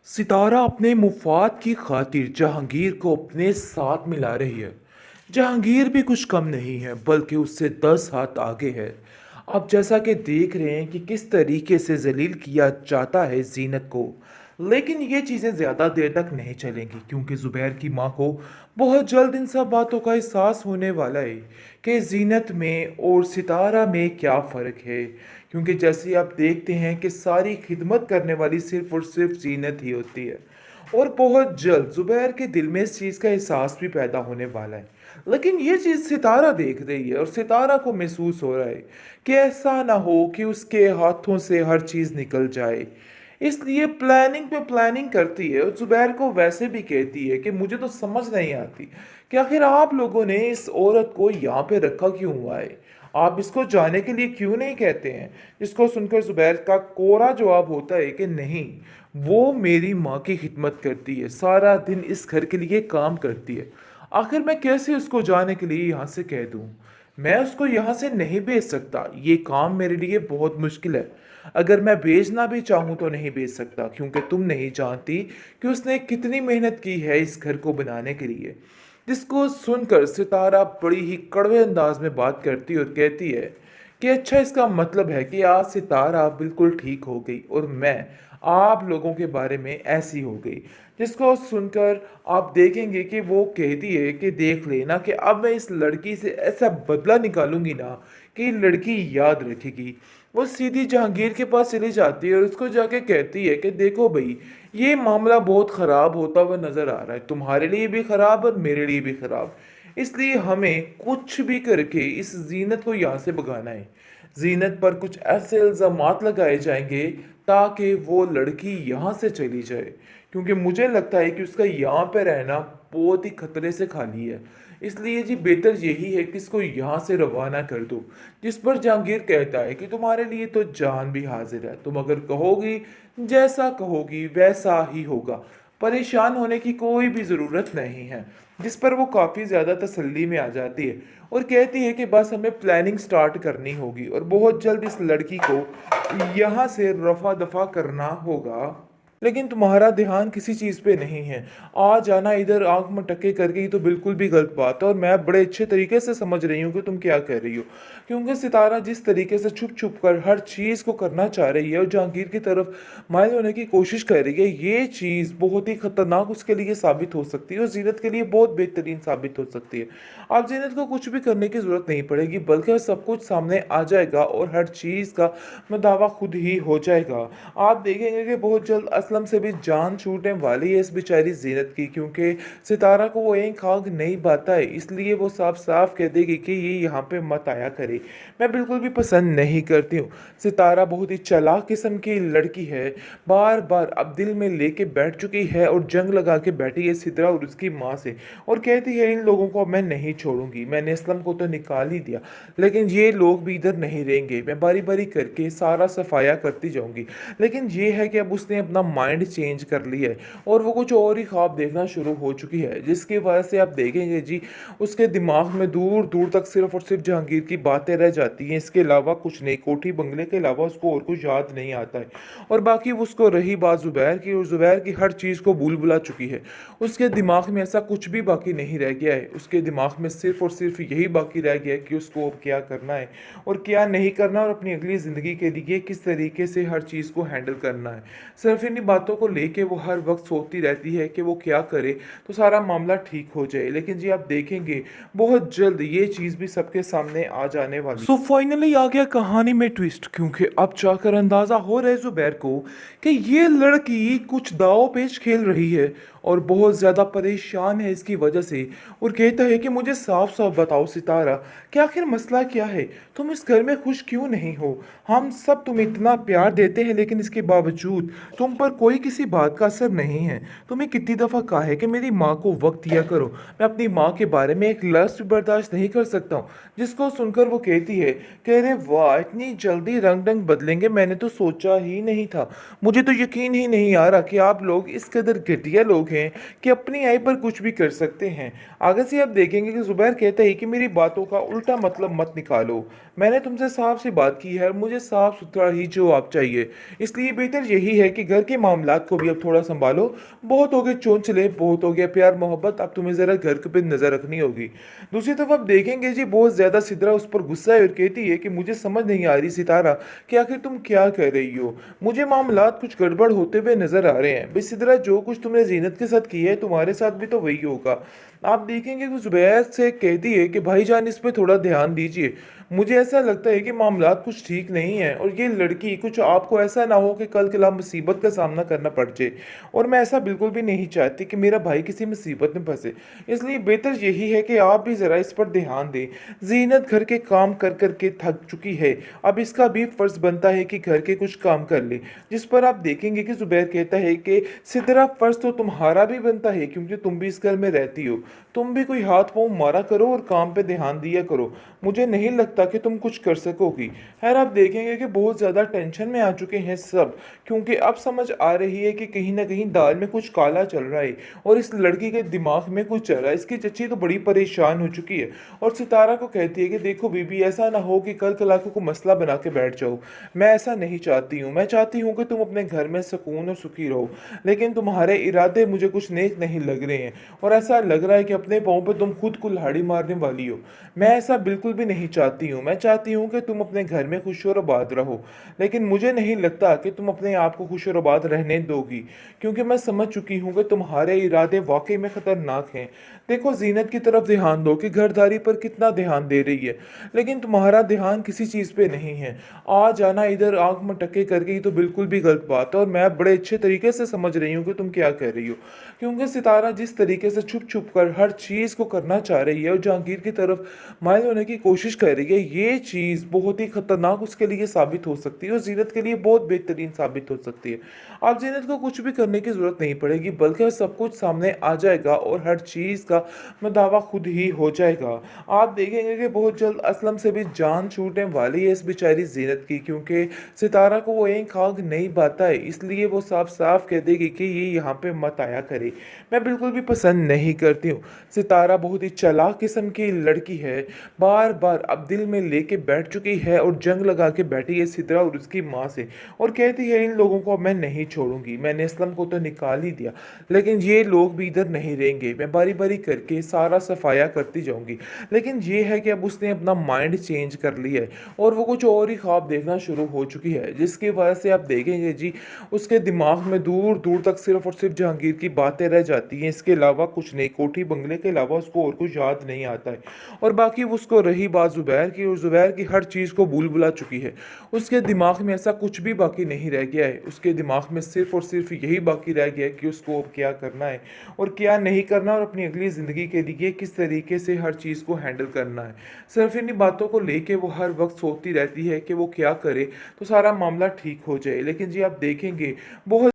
सितारा अपने मुफाद की खातिर जहांगीर को अपने साथ मिला रही है। जहांगीर भी कुछ कम नहीं है, बल्कि उससे 10 हाथ आगे है। आप जैसा कि देख रहे हैं कि किस तरीके से जलील किया जाता है जीनत को। लेकिन ये चीज़ें ज़्यादा देर तक नहीं चलेंगी, क्योंकि ज़ुबैर की माँ को बहुत जल्द इन सब बातों का एहसास होने वाला है कि जीनत में और सितारा में क्या फ़र्क है। क्योंकि जैसे आप देखते हैं कि सारी खिदमत करने वाली सिर्फ और सिर्फ जीनत ही होती है। और बहुत जल्द ज़ुबैर के दिल में इस चीज़ का एहसास भी पैदा होने वाला है। लेकिन ये चीज़ सितारा देख रही है और सितारा को महसूस हो रहा है कि ऐसा ना हो कि उसके हाथों से हर चीज़ निकल जाए। इसलिए प्लानिंग पे प्लानिंग करती है और ज़ुबैर को वैसे भी कहती है कि मुझे तो समझ नहीं आती कि आखिर आप लोगों ने इस औरत को यहाँ पे रखा क्यों हुआ है। आप इसको जाने के लिए क्यों नहीं कहते हैं। जिसको सुनकर ज़ुबैर का कोरा जवाब होता है कि नहीं, वो मेरी माँ की खिदमत करती है, सारा दिन इस घर के लिए काम करती है। आखिर मैं कैसे उसको जाने के लिए यहाँ से कह दूँ। मैं उसको यहाँ से नहीं भेज सकता, ये काम मेरे लिए बहुत मुश्किल है। अगर मैं भेजना भी चाहूँ तो नहीं भेज सकता, क्योंकि तुम नहीं जानती कि उसने कितनी मेहनत की है इस घर को बनाने के लिए। जिसको सुनकर सितारा बड़ी ही कड़वे अंदाज में बात करती और कहती है कि अच्छा, इसका मतलब है कि आज सितारा बिल्कुल ठीक हो गई और मैं आप लोगों के बारे में ऐसी हो गई। जिसको सुनकर आप देखेंगे कि वो कहती है कि देख लेना कि अब मैं इस लड़की से ऐसा बदला निकालूंगी ना कि लड़की याद रखेगी। वो सीधी जहांगीर के पास चली जाती है और उसको जाके कहती है कि देखो भाई, ये मामला बहुत ख़राब होता हुआ नज़र आ रहा है, तुम्हारे लिए भी ख़राब और मेरे लिए भी ख़राब। इसलिए हमें कुछ भी करके इस जीनत को यहाँ से भगाना है। जीनत पर कुछ ऐसे इल्ज़ामात लगाए जाएंगे ताकि वो लड़की यहाँ से चली जाए, क्योंकि मुझे लगता है कि उसका यहाँ पे रहना बहुत ही खतरे से खाली है। इसलिए जी बेहतर यही है कि इसको यहाँ से रवाना कर दो। जिस पर जहांगीर कहता है कि तुम्हारे लिए तो जान भी हाजिर है, तुम अगर कहोगी, जैसा कहोगी वैसा ही होगा, परेशान होने की कोई भी ज़रूरत नहीं है। जिस पर वो काफ़ी ज़्यादा तसल्ली में आ जाती है और कहती है कि बस हमें प्लानिंग स्टार्ट करनी होगी और बहुत जल्द इस लड़की को यहाँ से रफा दफा करना होगा। लेकिन तुम्हारा ध्यान किसी चीज़ पे नहीं है। आ जाना इधर आंख मटके करके ही तो बिल्कुल भी गलत बात है, और मैं बड़े अच्छे तरीके से समझ रही हूँ कि तुम क्या कर रही हो। क्योंकि सितारा जिस तरीके से छुप छुप कर हर चीज़ को करना चाह रही है और जहांगीर की तरफ माइल होने की कोशिश कर रही है, ये चीज़ बहुत ही खतरनाक उसके लिए साबित हो सकती है और जीनत के लिए बहुत बेहतरीन साबित हो सकती है। आप जीनत को कुछ भी करने की ज़रूरत नहीं पड़ेगी, बल्कि सब कुछ सामने आ जाएगा और हर चीज़ का दावा खुद ही हो जाएगा। आप देखेंगे कि बहुत जल्द असलम से भी जान छूटने वाली है इस बेचारी जीनत की, क्योंकि सितारा को वो एक आग नहीं पाता है। इसलिए वो साफ साफ कह देगी कि ये यहाँ पे मत आया करे, मैं बिल्कुल भी पसंद नहीं करती हूँ। सितारा बहुत ही चालाक किस्म की लड़की है, बार बार अब दिल में लेके बैठ चुकी है और जंग लगा के बैठी है सिद्रा और उसकी माँ से, और कहती है इन लोगों को मैं नहीं छोड़ूंगी। मैंने असलम को तो निकाल ही दिया, लेकिन ये लोग भी इधर नहीं रहेंगे, मैं बारी बारी करके सारा सफाया करती जाऊंगी। लेकिन ये है कि अब उसने अपना माइंड चेंज कर लिया है और वो कुछ और ही ख्वाब देखना शुरू हो चुकी है, जिसकी वजह से आप देखेंगे जी उसके दिमाग में दूर दूर तक सिर्फ और सिर्फ जहांगीर की बातें रह जाती हैं। इसके अलावा कुछ नहीं, कोठी बंगले के अलावा उसको और कुछ याद नहीं आता है। और बाकी उसको रही बात ज़ुबैर की, और ज़ुबैर की हर चीज़ को भूल भुला चुकी है। उसके दिमाग में ऐसा कुछ भी बाकी नहीं रह गया है। उसके दिमाग में सिर्फ और सिर्फ यही बाकी रह गया है कि उसको अब क्या करना है और क्या नहीं करना, और अपनी अगली ज़िंदगी के लिए किस तरीके से हर चीज़ को हैंडल करना है। सिर्फ इन्हीं बातों को लेके वो हर वक्त सोचती रहती है कि वो क्या करे तो सारा मामला ठीक हो जाए। लेकिन जी आप देखेंगे बहुत जल्द ये चीज़ भी सबके सामने आ जाने वाली। सो फाइनली आ गया कहानी में ट्विस्ट, क्योंकि अब जाकर अंदाज़ा हो रहा है ज़ुबैर को कि ये लड़की कुछ दाव पेच खेल रही है और बहुत ज़्यादा परेशान है इसकी वजह से। और कहता है कि मुझे साफ साफ बताओ सितारा, कि आखिर मसला क्या है, तुम इस घर में खुश क्यों नहीं हो। हम सब तुम्हें इतना प्यार देते हैं, लेकिन इसके बावजूद तुम पर कोई किसी बात का असर नहीं है। तुम्हें कितनी दफ़ा कहा है कि मेरी माँ को वक्त दिया करो, मैं अपनी माँ के बारे में एक लफ्ज़ भी बर्दाश्त नहीं कर सकता हूँ। जिसको सुनकर वो कहती है कह रहे वाह, इतनी जल्दी रंग ढंग बदलेंगे, मैंने तो सोचा ही नहीं था। मुझे तो यकीन ही नहीं आ रहा कि आप लोग इस कदर घटिया लोग हैं कि अपनी आई पर कुछ भी कर सकते हैं। आगे से आप देखेंगे कि ज़ुबैर कहता है कि मेरी बातों का उल्टा मतलब मत निकालो, मैंने तुमसे साफ सी बात की है और मुझे साफ सुथरा ही जवाब चाहिए। इसलिए बेहतर यही है कि घर के मामलात को भी अब थोड़ा सँभालो। बहुत हो गए चोंचले, बहुत हो गया प्यार मोहब्बत, अब तुम्हें ज़रा घर के पे नज़र रखनी होगी। दूसरी तरफ आप देखेंगे जी बहुत ज़्यादा सिद्रा उस पर गुस्सा है और कहती है कि मुझे समझ नहीं आ रही सितारा कि आखिर तुम क्या कह रही हो? मुझे मामलात कुछ गड़बड़ होते हुए नज़र आ रहे हैं। बे सिद्रा जो कुछ तुमने ज़ीनत के साथ किया है तुम्हारे साथ भी तो वही होगा। आप देखेंगे कि ज़ुबैर से कहती है कि भाईजान इस पे थोड़ा ध्यान दीजिए। मुझे ऐसा लगता है कि मामलात कुछ ठीक नहीं है और ये लड़की कुछ आपको ऐसा ना हो कि कल कला मुसीबत का सामना करना पड़ जाए। और मैं ऐसा बिल्कुल भी नहीं चाहती कि मेरा भाई किसी मुसीबत में फंसे। इसलिए बेहतर यही है कि आप भी ज़रा इस पर ध्यान दें। ज़ीनत घर के काम कर कर के थक चुकी है। अब इसका भी फ़र्ज़ बनता है कि घर के कुछ काम कर ले। जिस पर आप देखेंगे कि ज़ुबैर कहता है कि सिदरा फ़र्ज़ तो तुम्हारा भी बनता है क्योंकि तुम भी इस घर में रहती हो। तुम भी कोई हाथ पाँव मारा करो और काम पे ध्यान दिया करो। मुझे नहीं लगता कि तुम कुछ कर सकोगी। खैर आप देखेंगे कि बहुत ज़्यादा टेंशन में आ चुके हैं सब, क्योंकि अब समझ आ रही है कि कहीं न कहीं दाल में कुछ काला चल रहा है और इस लड़की के दिमाग में कुछ चल रहा है। इसकी चच्ची तो बड़ी परेशान हो चुकी है और सितारा को कहती है कि देखो बीबी, ऐसा ना हो कि कल कल को मसला बना के बैठ जाओ। मैं ऐसा नहीं चाहती हूँ। मैं चाहती हूँ कि तुम अपने घर में सुकून और सुखी रहो। लेकिन तुम्हारे इरादे मुझे कुछ नेक नहीं लग रहे हैं और ऐसा लग रहा है कि अपने पाँव पे तुम खुद कुल्हाड़ी मारने वाली हो। मैं ऐसा बिल्कुल भी नहीं चाहती हूँ। मैं चाहती हूँ कि तुम अपने घर में खुश और आबाद रहो। लेकिन मुझे नहीं लगता कि तुम अपने आप को खुश और आबाद रहने दोगी, क्योंकि मैं समझ चुकी हूँ कि तुम्हारे इरादे वाक़ई में ख़तरनाक हैं। देखो ज़ीनत की तरफ ध्यान दो कि घरदारी पर कितना ध्यान दे रही है, लेकिन तुम्हारा ध्यान किसी चीज़ पे नहीं है। आ जाना इधर आँख मटके करके, ये तो बिल्कुल भी गलत बात है और मैं बड़े अच्छे तरीके से समझ रही हूँ कि तुम क्या कह रही हो। क्योंकि सितारा जिस तरीके से छुप-छुप कर हर चीज़ को करना चाह रही है और जहांगीर की तरफ माइल होने की कोशिश कर रही है, ये चीज़ बहुत ही खतरनाक उसके लिए साबित हो सकती है और ज़ीनत के लिए बहुत बेहतरीन साबित हो सकती है। अब ज़ीनत को कुछ भी करने की ज़रूरत नहीं पड़ेगी, बल्कि सब कुछ सामने आ जाएगा और हर चीज़ का दावा खुद ही हो जाएगा। आप देखेंगे कि बहुत जल्द असलम से भी जान छूटने वाली है इस बेचारी ज़ीनत की, क्योंकि सितारा को वो एक आग नहीं भाता है, इसलिए वो साफ-साफ कह देगी कि ये यहाँ पे मत आया करे। मैं बिल्कुल भी पसंद नहीं करती हूँ। सितारा बहुत ही चालाक किस्म की लड़की है। बार-बार अब दिल में लेके बैठ चुकी है और जंग लगा के बैठी है सिद्रा और उसकी माँ से और कहती है इन लोगों को अब मैं नहीं छोड़ूँगी। मैंने असलम को तो निकाल ही दिया, लेकिन ये लोग भी इधर नहीं रहेंगे। मैं बारी-बारी करके सारा सफाया करती जाऊँगी। लेकिन ये है कि अब उसने अपना माइंड चेंज कर लिया है और वो कुछ और ही ख्वाब देखना शुरू हो चुकी है, जिसकी वजह से आप देखेंगे जी उसके दिमाग में दूर-दूर तक सिर्फ़ और सिर्फ़ जहांगीर की बातें रह जाती हैं। इसके अलावा कुछ नहीं, कोठी बंगले के अलावा उसको और कुछ याद नहीं आता है। और बाकी वो उसको रही बात ज़ुबैर की, और ज़ुबैर की हर चीज़ को भूल-भुला चुकी है। उसके दिमाग में ऐसा कुछ भी बाकी नहीं रह गया है। उसके दिमाग में सिर्फ़ और सिर्फ़ यही बाकी रह गया है कि उसको अब क्या करना है और क्या नहीं करना और अपनी अगली ज़िंदगी के लिए किस तरीके से हर चीज़ को हैंडल करना है। सिर्फ़ इन्हीं बातों को लेके वो हर वक़्त सोचती रहती है कि वो क्या करे तो सारा मामला ठीक हो जाए। लेकिन जी आप देखेंगे बहुत